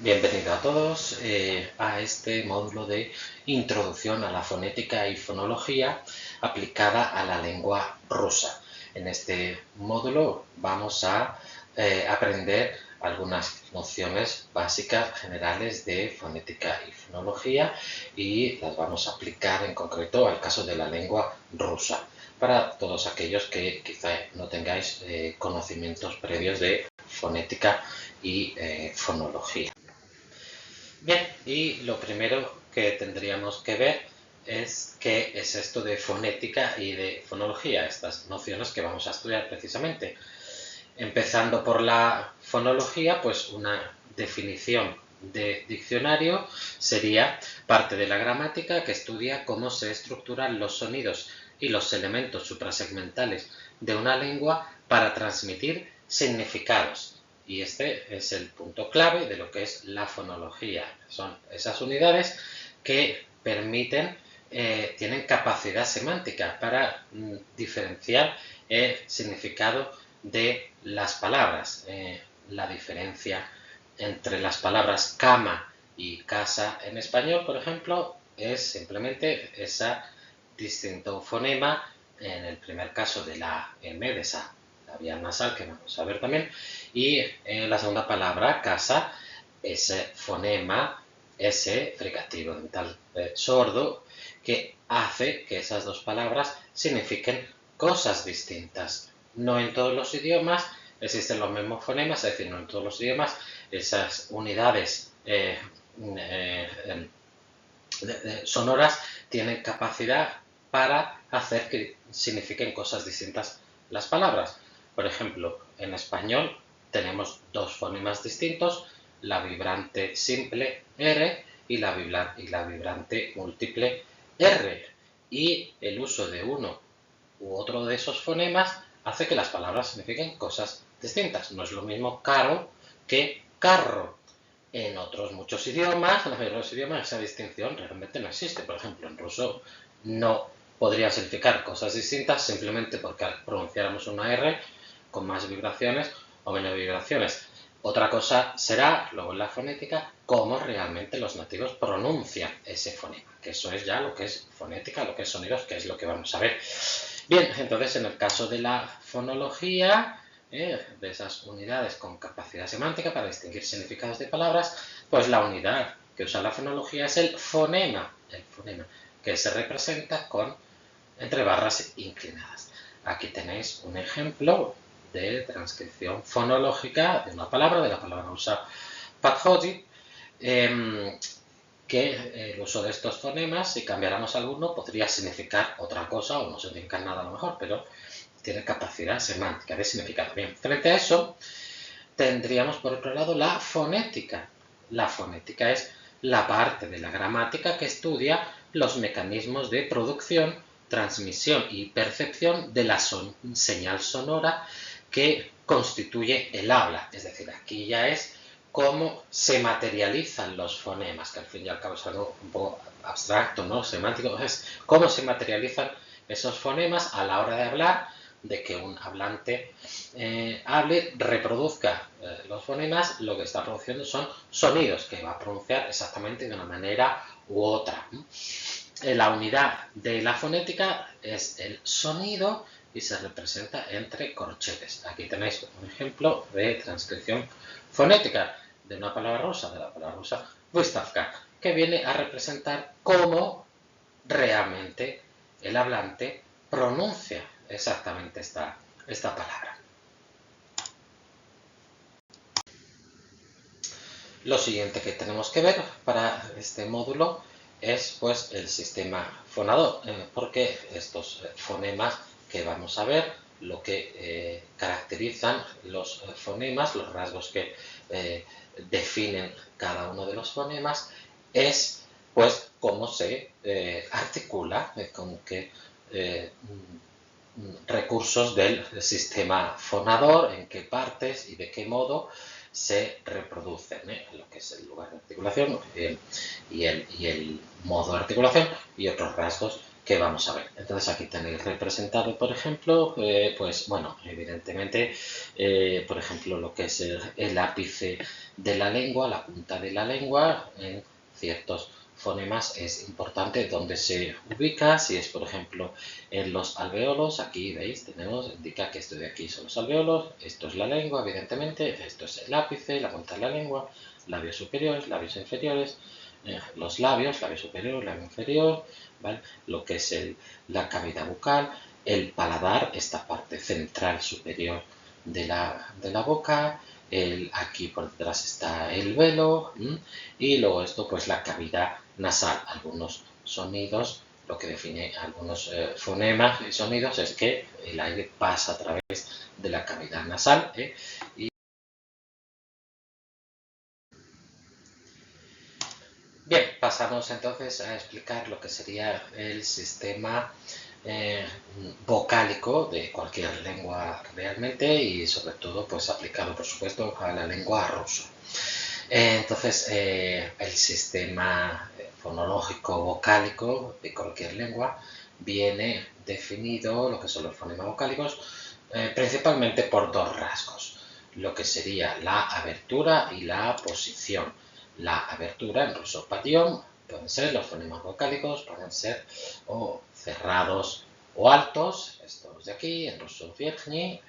Bienvenido a todos a este módulo de Introducción a la Fonética y Fonología aplicada a la lengua rusa. En este módulo vamos a aprender algunas nociones básicas generales de fonética y fonología y las vamos a aplicar en concreto al caso de la lengua rusa, para todos aquellos que quizá no tengáis conocimientos previos de fonética y fonología. Bien, y lo primero que tendríamos que ver es qué es esto de fonética y de fonología, estas nociones que vamos a estudiar precisamente. Empezando por la fonología, pues una definición de diccionario sería parte de la gramática que estudia cómo se estructuran los sonidos y los elementos suprasegmentales de una lengua para transmitir significados. Y este es el punto clave de lo que es la fonología. Son esas unidades que permiten, tienen capacidad semántica para diferenciar el significado de las palabras. La diferencia entre las palabras cama y casa en español, por ejemplo, es simplemente esa distinto fonema en el primer caso de la M, de esa labial nasal que vamos a ver también, y en la segunda palabra, casa, ese fonema, ese fricativo dental sordo, que hace que esas dos palabras signifiquen cosas distintas. No en todos los idiomas existen los mismos fonemas, es decir, no en todos los idiomas esas unidades sonoras tienen capacidad para hacer que signifiquen cosas distintas las palabras. Por ejemplo, en español tenemos dos fonemas distintos, la vibrante simple R y la vibrante múltiple R. Y el uso de uno u otro de esos fonemas hace que las palabras signifiquen cosas distintas. No es lo mismo caro que carro. En otros muchos idiomas, en la mayoría de los idiomas, esa distinción realmente no existe. Por ejemplo, en ruso no podría significar cosas distintas simplemente porque pronunciáramos una R con más vibraciones o menos vibraciones. Otra cosa será, luego en la fonética, cómo realmente los nativos pronuncian ese fonema, que eso es ya lo que es fonética, lo que es sonidos, que es lo que vamos a ver. Bien, entonces en el caso de la fonología, de esas unidades con capacidad semántica para distinguir significados de palabras, pues la unidad que usa la fonología es el fonema, que se representa con entre barras inclinadas. Aquí tenéis un ejemplo de transcripción fonológica de una palabra, de la palabra rusa подходит, que el uso de estos fonemas, si cambiáramos alguno, podría significar otra cosa o no significa nada a lo mejor, pero tiene capacidad semántica de significado. Bien, frente a eso tendríamos por otro lado la fonética. La fonética es la parte de la gramática que estudia los mecanismos de producción, transmisión y percepción de la señal sonora que constituye el habla. Es decir, aquí ya es cómo se materializan los fonemas, que al fin y al cabo es algo un poco abstracto, ¿no? Semántico. Es cómo se materializan esos fonemas a la hora de hablar, de que un hablante hable, reproduzca los fonemas, lo que está produciendo son sonidos que va a pronunciar exactamente de una manera u otra. La unidad de la fonética es el sonido y se representa entre corchetes. Aquí tenéis un ejemplo de transcripción fonética de una palabra rusa, de la palabra rusa выставка, que viene a representar cómo realmente el hablante pronuncia exactamente esta palabra. Lo siguiente que tenemos que ver para este módulo es pues el sistema fonador, porque estos fonemas que vamos a ver, lo que caracterizan los fonemas, los rasgos que definen cada uno de los fonemas, es pues cómo se articula, con qué recursos del sistema fonador, en qué partes y de qué modo se reproducen, lo que es el lugar de articulación y el modo de articulación y otros rasgos que vamos a ver. Entonces aquí tenéis representado, por ejemplo, pues bueno, evidentemente, por ejemplo, lo que es el ápice de la lengua, la punta de la lengua, en ciertos fonemas es importante dónde se ubica. Si es, por ejemplo, en los alveolos, aquí veis, indica que esto de aquí son los alveolos, esto es la lengua, evidentemente, esto es el ápice, la punta de la lengua, labios superiores, labios inferiores, los labios superior, labio inferior, ¿vale? Lo que es la cavidad bucal, el paladar, esta parte central superior de la boca, aquí por detrás está el velo, y luego esto pues la cavidad nasal. Algunos sonidos, lo que define algunos fonemas y sonidos es que el aire pasa a través de la cavidad nasal, y bien, pasamos entonces a explicar lo que sería el sistema eh, vocálico de cualquier lengua realmente, y sobre todo pues aplicado por supuesto a la lengua rusa. Entonces el sistema fonológico vocálico de cualquier lengua viene definido, lo que son los fonemas vocálicos, principalmente por dos rasgos, lo que sería la abertura y la posición. La abertura en ruso padiom pueden ser los fonemas vocálicos, pueden ser o cerrados o altos, estos de aquí, en ruso vierni,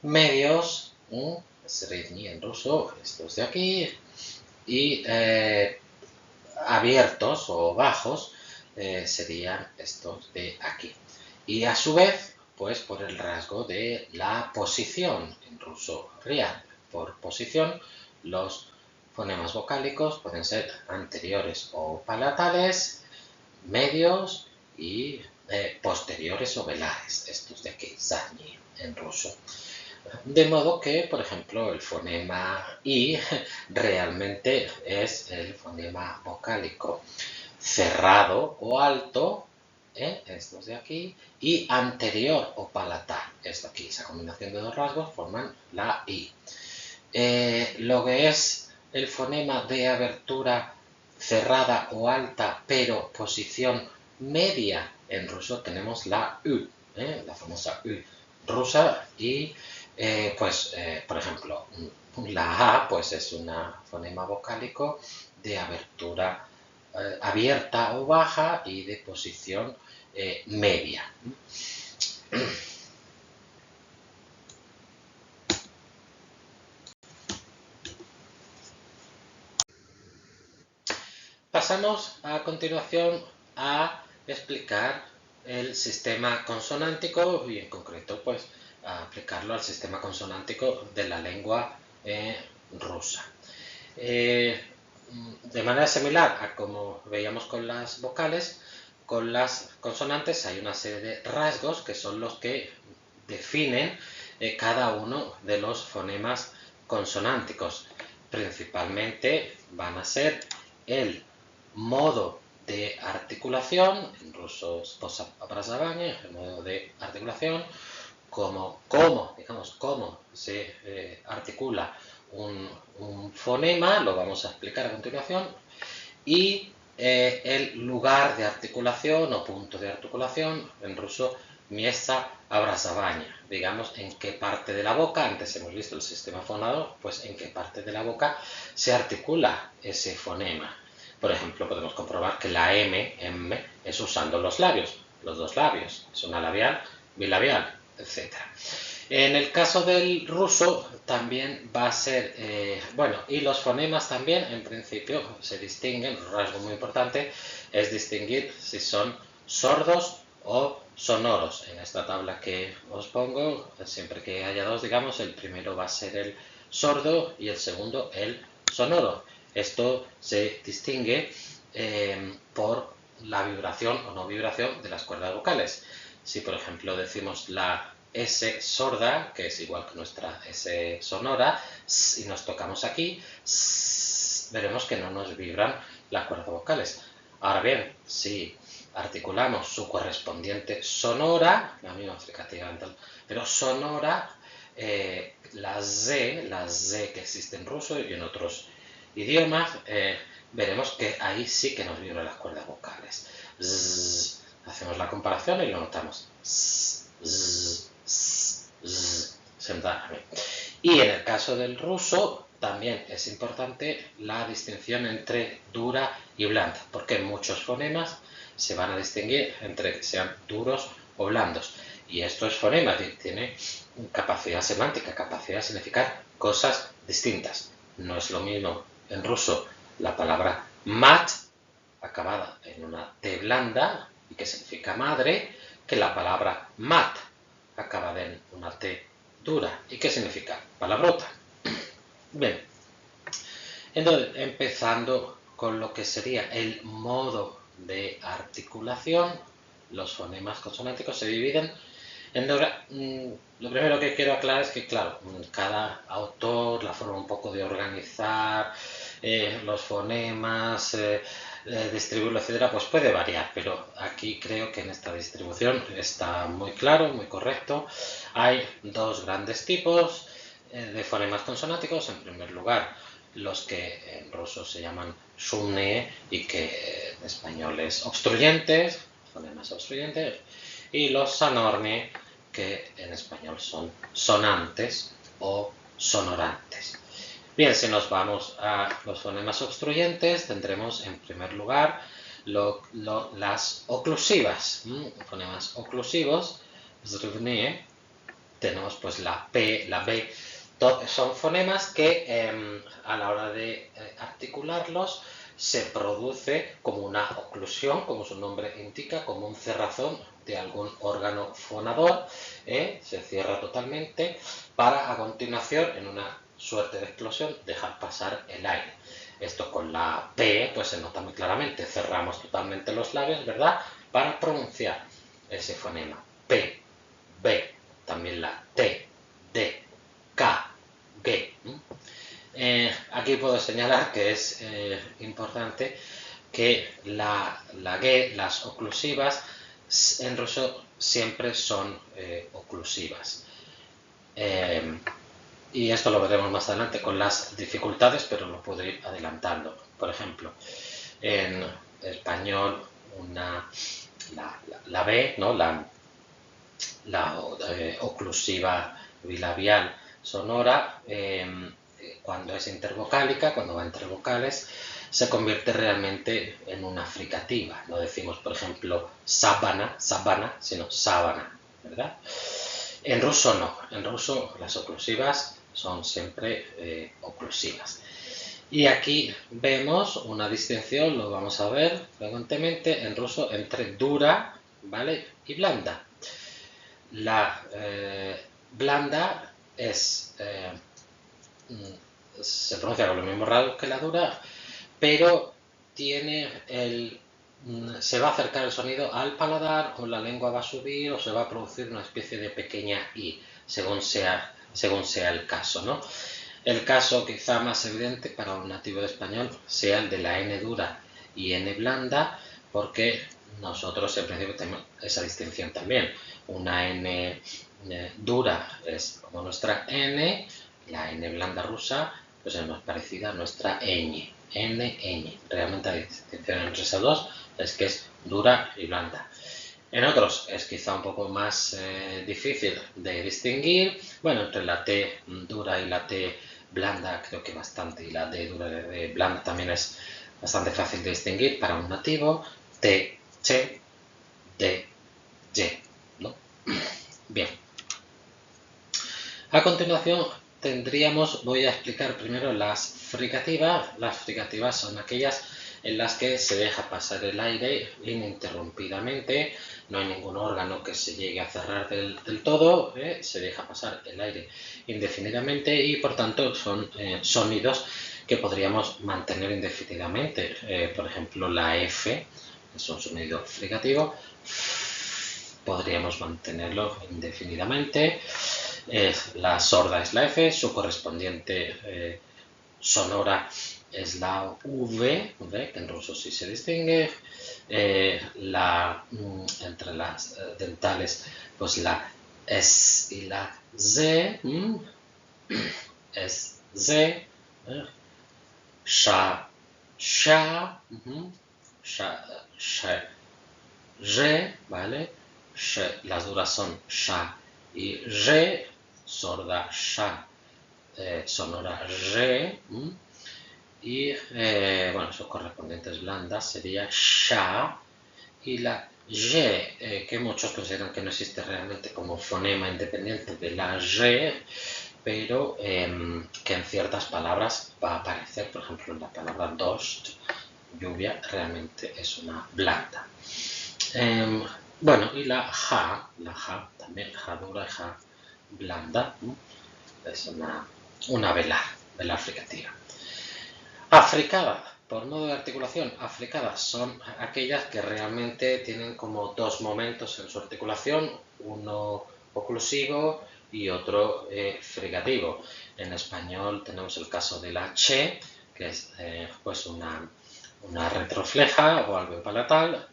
medios, sredni en ruso, estos de aquí, y abiertos o bajos serían estos de aquí. Y a su vez, pues por el rasgo de la posición, en ruso riad, por posición, los fonemas vocálicos pueden ser anteriores o palatales, medios y posteriores o velares, estos de aquí, zadni en ruso. De modo que, por ejemplo, el fonema I realmente es el fonema vocálico cerrado o alto, estos de aquí, y anterior o palatal, esto aquí. Esa combinación de dos rasgos forman la I. Lo que es el fonema de abertura cerrada o alta, pero posición media en ruso, tenemos la U, la famosa U rusa, y por ejemplo, la A pues es un fonema vocálico de abertura abierta o baja y de posición media. Pasamos a continuación a explicar el sistema consonántico y en concreto pues a aplicarlo al sistema consonántico de la lengua rusa. De manera similar a como veíamos con las vocales, con las consonantes hay una serie de rasgos que son los que definen cada uno de los fonemas consonánticos. Principalmente van a ser el modo de articulación, en ruso obrazovanie, el modo de articulación, cómo se articula un fonema, lo vamos a explicar a continuación, y el lugar de articulación o punto de articulación, en ruso miejsca obrazovania, digamos en qué parte de la boca, antes hemos visto el sistema fonador, pues en qué parte de la boca se articula ese fonema. Por ejemplo, podemos comprobar que la M es usando los labios, los dos labios, es una labial, bilabial, etc. En el caso del ruso también va a ser, y los fonemas también en principio se distinguen, un rasgo muy importante es distinguir si son sordos o sonoros. En esta tabla que os pongo, siempre que haya dos, digamos, el primero va a ser el sordo y el segundo el sonoro. Esto se distingue por la vibración o no vibración de las cuerdas vocales. Si, por ejemplo, decimos la S sorda, que es igual que nuestra S sonora, y nos tocamos aquí, veremos que no nos vibran las cuerdas vocales. Ahora bien, si articulamos su correspondiente sonora, la misma fricativa, pero sonora, la Z que existe en ruso y en otros idiomas, veremos que ahí sí que nos vibran las cuerdas vocales. Z, hacemos la comparación y lo notamos. S, z, s, z, se nota bien. Y en el caso del ruso también es importante la distinción entre dura y blanda, porque muchos fonemas se van a distinguir entre que sean duros o blandos. Y esto es fonema, tiene capacidad semántica, capacidad de significar cosas distintas. No es lo mismo en ruso la palabra mat, acabada en una T blanda y que significa madre, que la palabra mat, acabada en una T dura y que significa palabrota. Bien, entonces empezando con lo que sería el modo de articulación, los fonemas consonánticos se dividen en lo primero que quiero aclarar es que, claro, cada autor, la forma un poco de organizar los fonemas, distribuirlo, etcétera, pues puede variar, pero aquí creo que en esta distribución está muy claro, muy correcto. Hay dos grandes tipos de fonemas consonánticos. En primer lugar, los que en ruso se llaman shumne y que en español es obstruyentes, fonemas obstruyentes, y los sonorne, que en español son sonantes o sonorantes. Bien, si nos vamos a los fonemas obstruyentes, tendremos en primer lugar las oclusivas. Fonemas oclusivos, tenemos pues la P, la B, son fonemas que a la hora de articularlos se produce como una oclusión, como su nombre indica, como un cerrazón de algún órgano fonador, se cierra totalmente para a continuación, en una suerte de explosión, dejar pasar el aire. Esto con la P pues se nota muy claramente, cerramos totalmente los labios, ¿verdad? Para pronunciar ese fonema. P, B, también la T, D, K, G. Aquí puedo señalar que es importante que la G, las oclusivas, en ruso siempre son oclusivas. Y esto lo veremos más adelante con las dificultades, pero lo puedo ir adelantando. Por ejemplo, en español la B, ¿no? la oclusiva bilabial sonora, cuando es intervocálica, cuando va entre vocales, se convierte realmente en una fricativa. No decimos, por ejemplo, sábana, sino sábana, ¿verdad? En ruso no, en ruso las oclusivas son siempre oclusivas. Y aquí vemos una distinción, lo vamos a ver frecuentemente en ruso, entre dura, ¿vale? Y blanda. La blanda se pronuncia con los mismos rasgos que la dura, pero se va a acercar el sonido al paladar, o la lengua va a subir, o se va a producir una especie de pequeña I, según sea el caso, ¿no? El caso quizá más evidente para un nativo de español sea el de la N dura y N blanda, porque nosotros en principio tenemos esa distinción también. Una N dura es como nuestra N, la N blanda rusa pues es más parecida a nuestra ñ, N, ñ. Realmente la distinción entre esas dos es que es dura y blanda. En otros es quizá un poco más difícil de distinguir. Bueno, entre la T dura y la T blanda creo que bastante, y la D dura y D blanda también es bastante fácil de distinguir para un nativo. T, Ch, D, Y, ¿no? Bien. A continuación voy a explicar primero las fricativas. Las fricativas son aquellas en las que se deja pasar el aire ininterrumpidamente, no hay ningún órgano que se llegue a cerrar del todo, se deja pasar el aire indefinidamente y por tanto son sonidos que podríamos mantener indefinidamente. Por ejemplo, la F es un sonido fricativo, podríamos mantenerlo indefinidamente. La sorda es la F, su correspondiente sonora es la V, que en ruso sí se distingue. Entre las dentales, pues la S y la Z, S, Z, sha, sha, sha, re, ¿vale? Las duras son sha y re, sorda sha, sonora re, y bueno, sus correspondientes blandas sería sha, y la ye, que muchos consideran que no existe realmente como fonema independiente de la re, pero que en ciertas palabras va a aparecer, por ejemplo, en la palabra dost, lluvia, realmente es una blanda. Bueno, y la ja también, ja dura y ja blanda, es una velar fricativa. Africada, por modo de articulación, africadas son aquellas que realmente tienen como dos momentos en su articulación, uno oclusivo y otro fricativo. En español tenemos el caso de la che, que es pues una retrofleja o alveopalatal,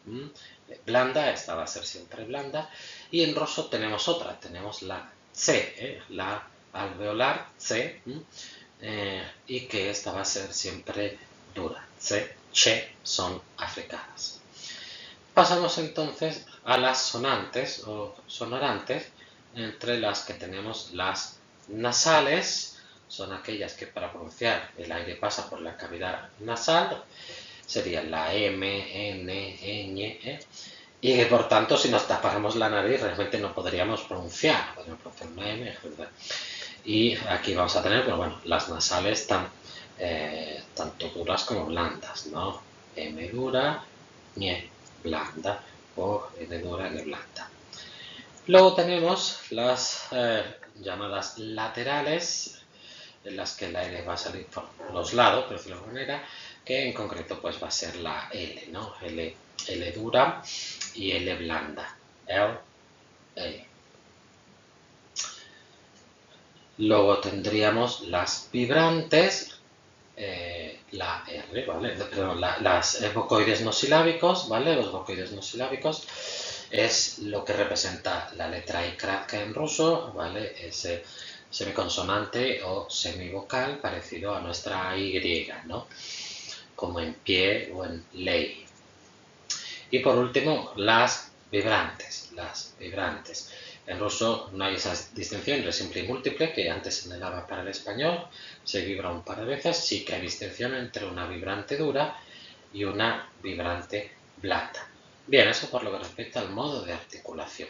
blanda, esta va a ser siempre blanda, y en ruso tenemos otra, tenemos la C, la alveolar C, y que esta va a ser siempre dura. C, che son africanas. Pasamos entonces a las sonantes o sonorantes, entre las que tenemos las nasales, son aquellas que para pronunciar el aire pasa por la cavidad nasal, serían la M, N, ñ, y que por tanto si nos tapáramos la nariz realmente no podríamos pronunciar una M, ¿verdad? Y aquí vamos a tener, bueno, las nasales tanto duras como blandas, ¿no? M dura, ñ blanda o N dura, N blanda. Luego tenemos las llamadas laterales, en las que el aire va a salir por los lados, por decirlo de alguna manera, que en concreto pues va a ser la L, ¿no? L dura y L blanda. L, L. Luego tendríamos las vibrantes, la R, ¿vale? Perdón, las vocoides no silábicos, ¿vale? Los vocoides no silábicos es lo que representa la letra I kratka en ruso, ¿vale? Ese semiconsonante o semivocal parecido a nuestra Y, ¿no? Como en pie o en ley. Y por último, las vibrantes. En ruso no hay esa distinción entre simple y múltiple que antes se daba para el español, se vibra un par de veces, sí que hay distinción entre una vibrante dura y una vibrante blanda. Bien, eso por lo que respecta al modo de articulación.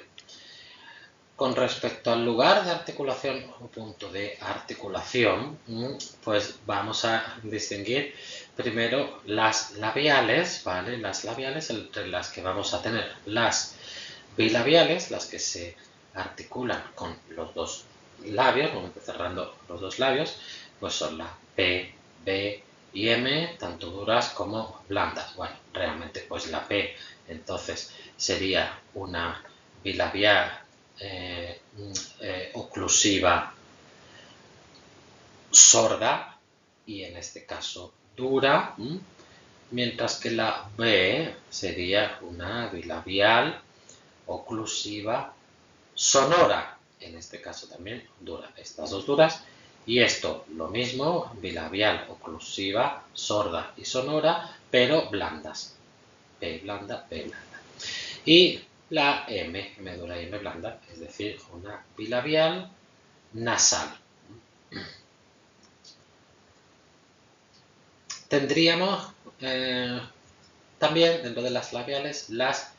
Con respecto al lugar de articulación o punto de articulación, pues vamos a distinguir primero las labiales, ¿vale? Las labiales entre las que vamos a tener las bilabiales, las que se articulan con los dos labios, cerrando los dos labios, pues son la P, B y M, tanto duras como blandas. Bueno, realmente pues la P entonces sería una bilabial oclusiva sorda y en este caso dura, mientras que la B sería una bilabial oclusiva sonora, en este caso también dura, estas dos duras, y esto lo mismo, bilabial oclusiva sorda y sonora, pero blandas, B blanda, B blanda. Y la M dura y M blanda, es decir, una bilabial nasal. Tendríamos también dentro de las labiales las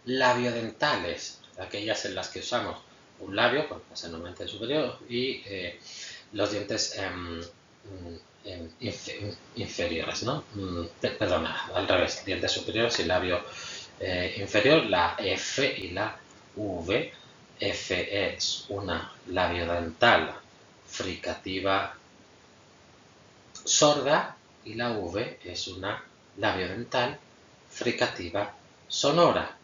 labiodentales, aquellas en las que usamos un labio, pues normalmente el superior, y los dientes inferiores, ¿no? Perdona, al revés, dientes superiores y labio inferior, la F y la V. F es una labiodental fricativa sorda y la V es una labiodental fricativa sonora.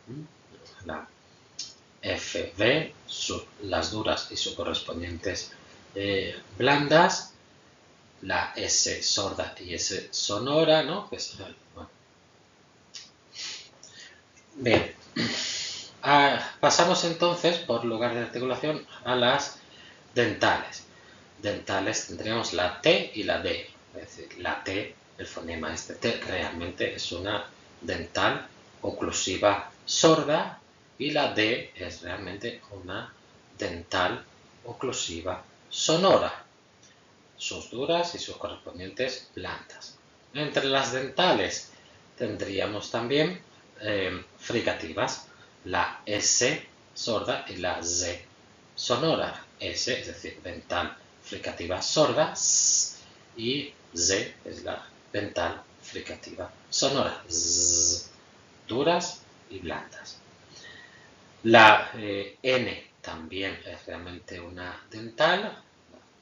La FV, las duras y sus correspondientes blandas, la S sorda y S sonora, ¿no? Pues, bueno. Bien, pasamos entonces, por lugar de articulación, a las dentales. Dentales tendríamos la T y la D, es decir, la T, el fonema este T, realmente es una dental oclusiva sorda, y la D es realmente una dental oclusiva sonora, sus duras y sus correspondientes blandas. Entre las dentales tendríamos también fricativas, la S sorda y la Z sonora. S, es decir, dental fricativa sorda, S, y Z es la dental fricativa sonora, Z, duras y blandas. La N también es realmente una dental. La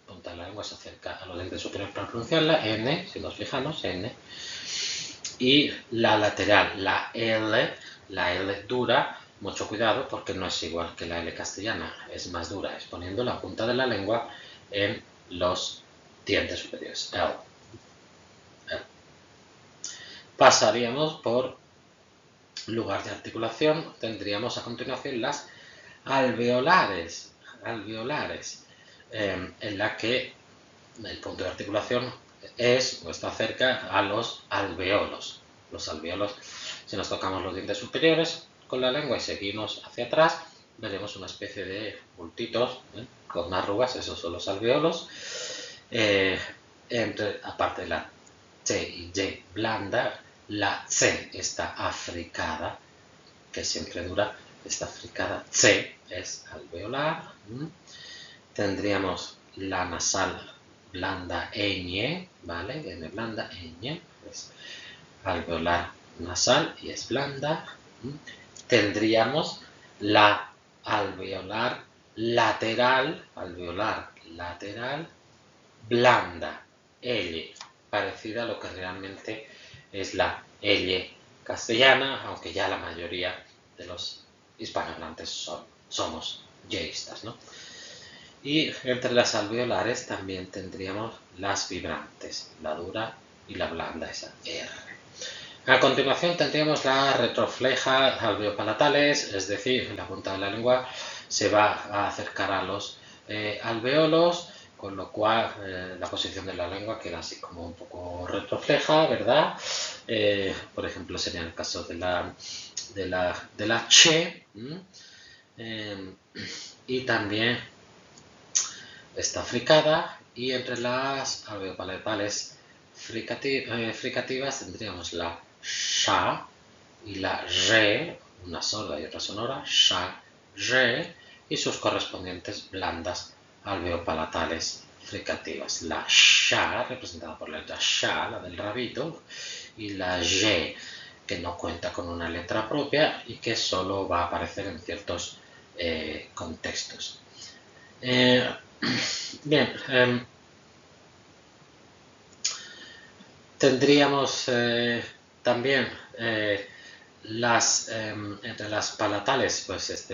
punta de la lengua se acerca a los dientes superiores para pronunciarla. N, si nos fijamos, N. Y la lateral, la L dura, mucho cuidado porque no es igual que la L castellana, es más dura, es poniendo la punta de la lengua en los dientes superiores. L. Pasaríamos por lugar de articulación, tendríamos a continuación las alveolares, en la que el punto de articulación es o está cerca a los alveolos. Los alveolos, si nos tocamos los dientes superiores con la lengua y seguimos hacia atrás, veremos una especie de bultitos con arrugas, esos son los alveolos. Aparte de la T y Y blanda, la C está africada, que siempre dura, está africada. C es alveolar. Tendríamos la nasal blanda ñ, ¿vale? N blanda, ñ, es alveolar nasal y es blanda. Tendríamos la alveolar lateral, blanda, L, parecida a lo que realmente es la L castellana, aunque ya la mayoría de los hispanohablantes somos yeístas, ¿no? Y entre las alveolares también tendríamos las vibrantes, la dura y la blanda, esa R. A continuación tendríamos las retroflejas alveopalatales, es decir, la punta de la lengua se va a acercar a los alveolos, con lo cual la posición de la lengua queda así como un poco retrofleja, ¿verdad? Por ejemplo, sería el caso de la che, y también está fricada, y entre las alveopalatales fricativas tendríamos la sha y la re, una sorda y otra sonora, sha, re, y sus correspondientes blandas alveopalatales fricativas. La sha, representada por la letra sha, la del rabito, y la ye, que no cuenta con una letra propia y que solo va a aparecer en ciertos contextos. Bien, tendríamos también entre las palatales, pues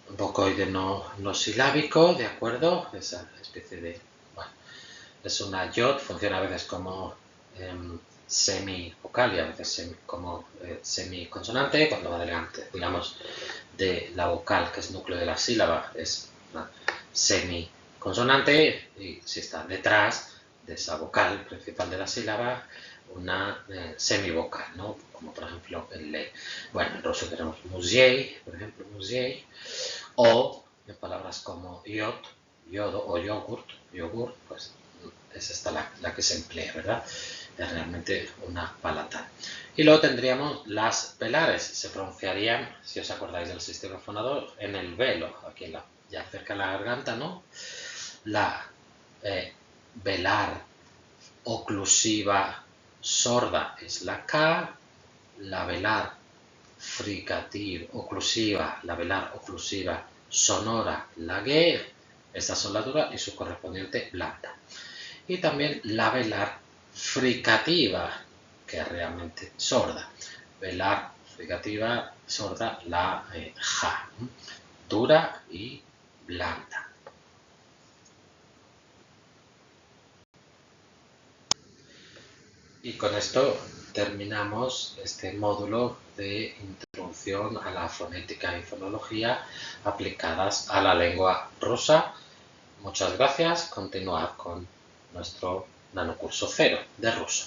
un vocoide no silábico, ¿de acuerdo? Esa especie de, bueno, es una yod, funciona a veces como semivocal y a veces como semiconsonante. Cuando va delante, digamos, de la vocal, que es núcleo de la sílaba, es una semiconsonante, y si está detrás de esa vocal principal de la sílaba, una semivocal, ¿no? Como por ejemplo el le. Bueno, en ruso tenemos muziej, por ejemplo, muziej, o en palabras como yod, yodo o yogur, pues es esta la que se emplea, ¿verdad? Es realmente una palatal. Y luego tendríamos las velares, se pronunciarían, si os acordáis del sistema fonador, en el velo, aquí ya cerca de la garganta, ¿no? La velar oclusiva sorda es la K, la velar fricativa oclusiva, la velar oclusiva sonora, la G, estas son las duras y su correspondiente blanda. Y también la velar fricativa, que es realmente sorda. Velar fricativa sorda, la ja, dura y blanda. Y con esto terminamos este módulo de introducción a la fonética y fonología aplicadas a la lengua rusa. Muchas gracias. Continuad con nuestro nanocurso 0 de ruso.